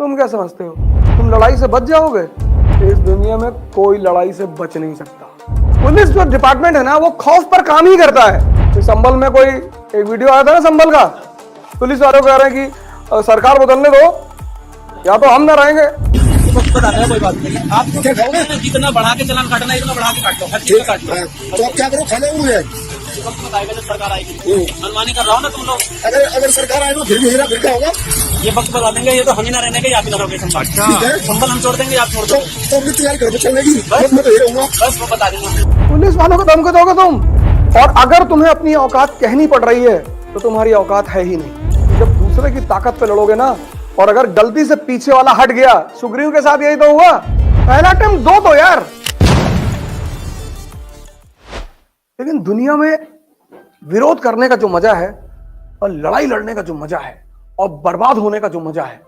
तुम क्या समझते हो तुम लड़ाई से बच जाओगे? इस दुनिया में कोई लड़ाई से बच नहीं सकता। पुलिस जो डिपार्टमेंट है ना, वो खौफ पर काम ही करता है। तो संभल में कोई एक वीडियो आया था ना, संभल का। पुलिस वालों कह रहे हैं कि सरकार बदलने दो या तो हम ना रहेंगे। कोई बात नहीं, आप जितना बढ़ा के चलान काटना है इतना बढ़ा के काट लो, हर चीज का काट लो। तो आप क्या करो, खाने उड़ वक्त बताएगा जब सरकार आएगी। मनमानी कर रहा हो ना तुम लोग। अगर सरकार आए तो फिर भी हेरा फिर क्या होगा? ये वक्त बता देंगे, ये तो हम ही ना रहने के, आप ही ना रहोगे। संभल हम छोड़ देंगे, आप छोड़ दो। तो अपनी तैयारी करो चलने की, मैं तो ये रहूंगा। बस वो बता देंगे। पुलिस वालों को धमकी दोगे तुम? और अगर तुम्हें अपनी औकात कहनी पड़ रही है तो तुम्हारी औकात है ही नहीं। जब दूसरे की ताकत पे लड़ोगे ना, और अगर गलती से पीछे वाला हट गया, सुग्रीव के साथ यही तो हुआ। पहला अटेम्प्ट दो तो यार। लेकिन दुनिया में विरोध करने का जो मजा है, और लड़ाई लड़ने का जो मजा है, और बर्बाद होने का जो मजा है,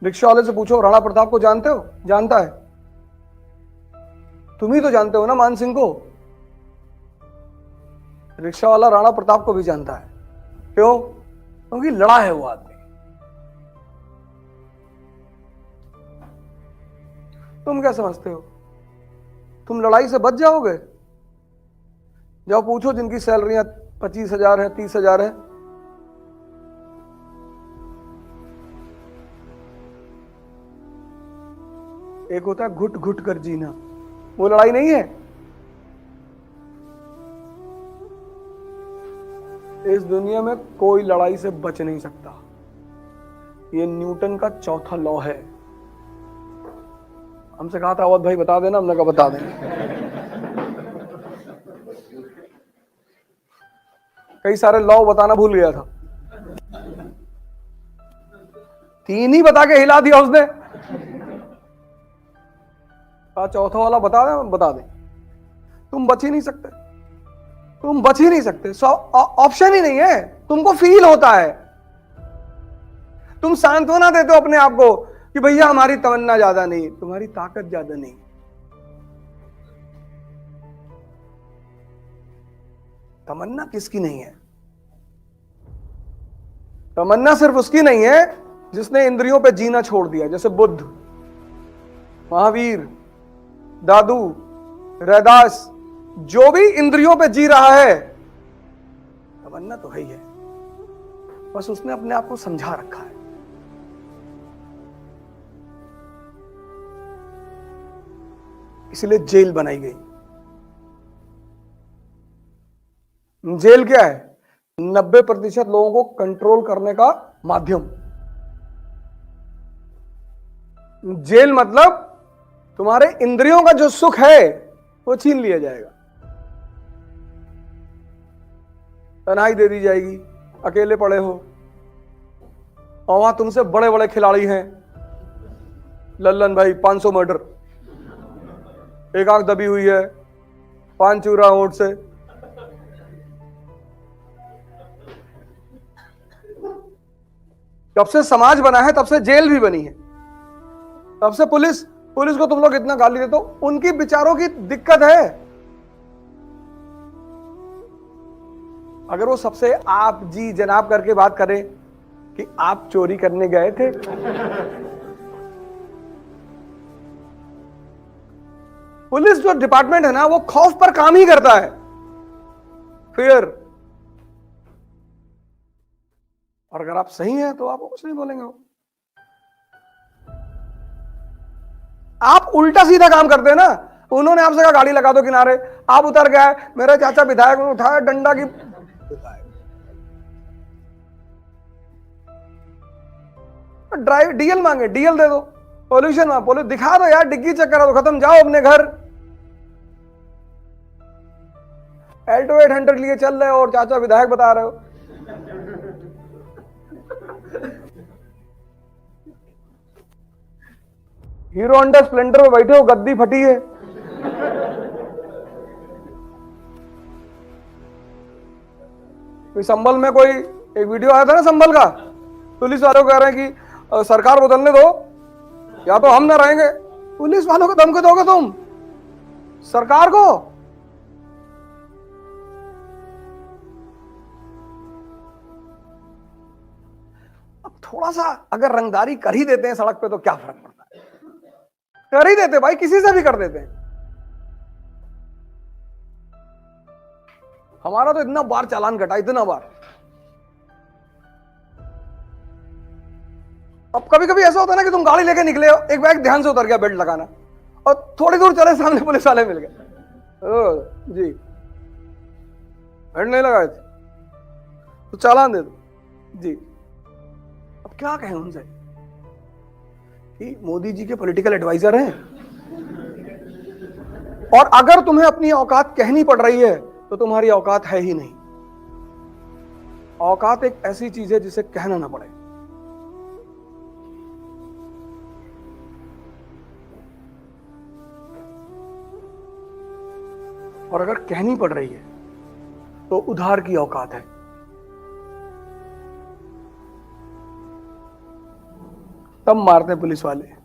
रिक्शा वाले से पूछो, राणा प्रताप को जानते हो? जानता है? तुम ही तो जानते हो ना मान सिंह को। रिक्शा वाला राणा प्रताप को भी जानता है। क्यों? क्योंकि लड़ा है वो आदमी। तुम क्या समझते हो तुम लड़ाई से बच जाओगे? जब पूछो जिनकी सैलरियां 25,000 है, 30,000 है, एक होता है घुट घुट कर जीना, वो लड़ाई नहीं है। इस दुनिया में कोई लड़ाई से बच नहीं सकता। ये न्यूटन का चौथा लॉ है। हमसे कहा था अवध भाई बता देना, हमने कहा बता देंगे। कई सारे लॉ बताना भूल गया था, 3 ही बता के हिला दिया उसने। कहा चौथा वाला बता दे, बता दे। तुम बच ही नहीं सकते, तुम बच ही नहीं सकते। ऑप्शन ही नहीं है। तुमको फील होता है, तुम सांत्वना देते हो अपने आप को कि भैया हमारी तमन्ना ज्यादा नहीं, तुम्हारी ताकत ज्यादा नहीं। तमन्ना किसकी नहीं है? तमन्ना सिर्फ उसकी नहीं है जिसने इंद्रियों पे जीना छोड़ दिया, जैसे बुद्ध, महावीर, दादू, रैदास। जो भी इंद्रियों पे जी रहा है, तमन्ना तो है ही है, बस उसने अपने आप को समझा रखा है। इसलिए जेल बनाई गई। जेल क्या है? 90% लोगों को कंट्रोल करने का माध्यम। जेल मतलब तुम्हारे इंद्रियों का जो सुख है वो छीन लिया जाएगा, तन्हाई दे दी जाएगी, अकेले पड़े हो, और वहां तुमसे बड़े बड़े खिलाड़ी हैं, लल्लन भाई 500 मर्डर, एक आंख दबी हुई है, 5 चूरा होंठ से। जब से समाज बना है तब से जेल भी बनी है, तब से पुलिस को तुम लोग इतना गाली देते हो। उनकी विचारों की दिक्कत है। अगर वो सबसे आप जी जनाब करके बात करें कि आप चोरी करने गए थे, पुलिस जो डिपार्टमेंट है ना, वो खौफ पर काम ही करता है, फियर। और अगर आप सही हैं तो आपको कुछ नहीं बोलेंगे वो। आप उल्टा सीधा काम करते हैं ना। उन्होंने आपसे कहा गाड़ी लगा दो किनारे, आप उतर गए, मेरे चाचा विधायक ने उठाया डंडा की, ड्राइव डीएल मांगे, डीएल दे दो, पॉल्यूशन में पुलिस दिखा दो यार, डिग्गी चेक करा दो, खत्म, जाओ अपने घर। एल्टो 800 लिए चल रहे हो और चाचा विधायक बता रहे हो। हीरो होंडा स्प्लेंडर में बैठे हो, गद्दी फटी है। संभल में कोई एक वीडियो आया था ना, संभल का। पुलिस वालों कह रहे हैं कि सरकार बदलने दो या तो हम ना रहेंगे। पुलिस वालों को धमकी दोगे तुम? सरकार को? थोड़ा सा अगर रंगदारी कर ही देते हैं सड़क पे तो क्या फर्क पड़ता है, कर ही देते भाई, किसी से भी कर देते हैं। हमारा तो इतना बार चालान कटा, इतना बार। अब कभी कभी ऐसा होता है ना कि तुम गाड़ी लेके निकले हो, एक बैग ध्यान से उतर गया बेल्ट लगाना, और थोड़ी दूर चले सामने पुलिस वाले मिल गए, जी बेल्ट नहीं लगाए थे तो चालान दे दो जी। अब क्या कहें उनसे कि मोदी जी के पॉलिटिकल एडवाइजर हैं, और अगर तुम्हें अपनी औकात कहनी पड़ रही है तो तुम्हारी औकात है ही नहीं। औकात एक ऐसी चीज है जिसे कहना ना पड़े। और अगर कहनी पड़ रही है तो उधार की औकात है। तब मारते हैं पुलिस वाले।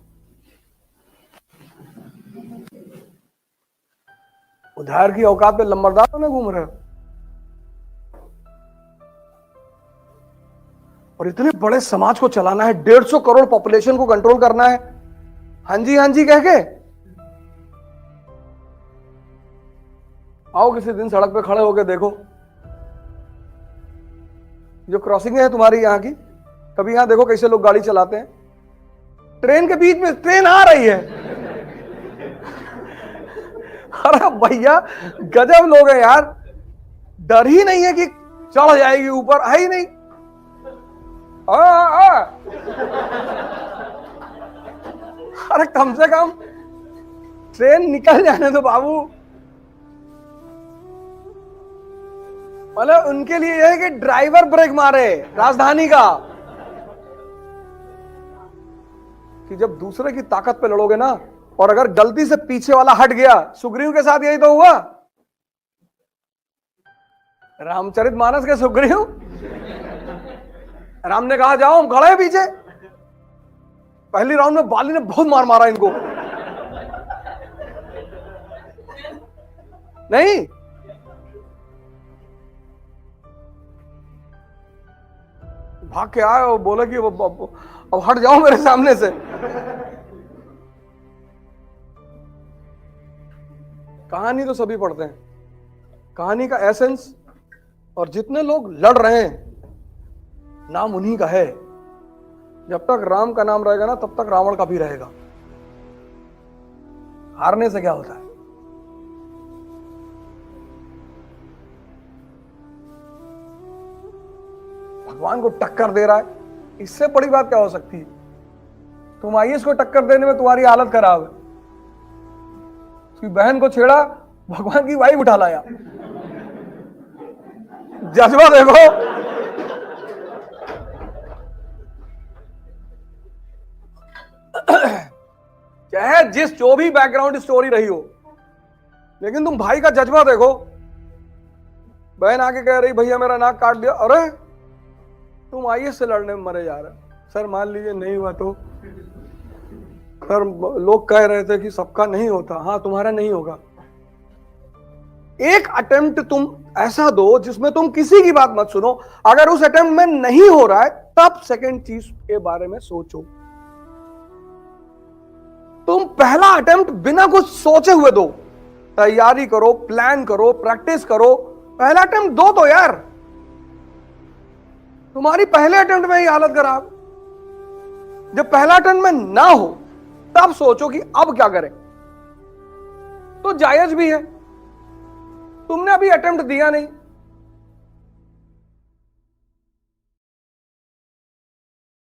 उधार की औकात पे लंबरदारों में घूम रहे हो, और इतने बड़े समाज को चलाना है, 150 करोड़ पॉपुलेशन को कंट्रोल करना है, हाँ जी कह के। आओ किसी दिन सड़क पे खड़े होके देखो, जो क्रॉसिंग है तुम्हारी यहां की, कभी यहां देखो कैसे लोग गाड़ी चलाते हैं। ट्रेन के बीच में ट्रेन आ रही है, अरे भैया गजब लोग हैं यार, डर ही नहीं है कि चढ़ जाएगी ऊपर, है ही नहीं। अरे कम से कम ट्रेन निकल जाने दो बाबू। मतलब उनके लिए यह है कि ड्राइवर ब्रेक मारे राजधानी का, कि जब दूसरे की ताकत पे लड़ोगे ना, और अगर गलती से पीछे वाला हट गया, सुग्रीव के साथ यही तो हुआ, रामचरितमानस के सुग्रीव, राम ने कहा जाओ, हम खड़े हैं पीछे। पहली राउंड में बाली ने बहुत मार मारा इनको, नहीं भाग के आए और बोला कि अब हट जाओ मेरे सामने से। कहानी तो सभी पढ़ते हैं, कहानी का एसेंस, और जितने लोग लड़ रहे हैं नाम उन्हीं का है। जब तक राम का नाम रहेगा ना, तब तक रावण का भी रहेगा। हारने से क्या होता है? भगवान को टक्कर दे रहा है, इससे बड़ी बात क्या हो सकती है? तुम आईएएस को टक्कर देने में तुम्हारी हालत खराब है, उसकी बहन को छेड़ा, भगवान की वाइफ उठा लाया। जज्बा देखो। चाहे जो भी बैकग्राउंड स्टोरी रही हो, लेकिन तुम भाई का जज्बा देखो। बहन आके कह रही भैया मेरा नाक काट दिया, अरे तुम आईएएस से लड़ने में मरे जा रहे। सर मान लीजिए नहीं हुआ तो, खैर लोग कह रहे थे कि सबका नहीं होता, हाँ तुम्हारा नहीं होगा। एक अटेम्प्ट तुम ऐसा दो जिसमें तुम किसी की बात मत सुनो। अगर उस अटेम्प्ट में नहीं हो रहा है, तब सेकंड चीज के बारे में सोचो। तुम पहला अटेम्प्ट बिना कुछ सोचे हुए दो, तैयारी करो, प्लान करो, प्रैक्टिस करो, पहला अटेम्प्ट दो तो यार। तुम्हारी पहले अटेम्प्ट में ही हालत खराब। जब पहला अटेम्प्ट में ना हो तब सोचो कि अब क्या करें, तो जायज भी है। तुमने अभी अटेम्प्ट दिया नहीं,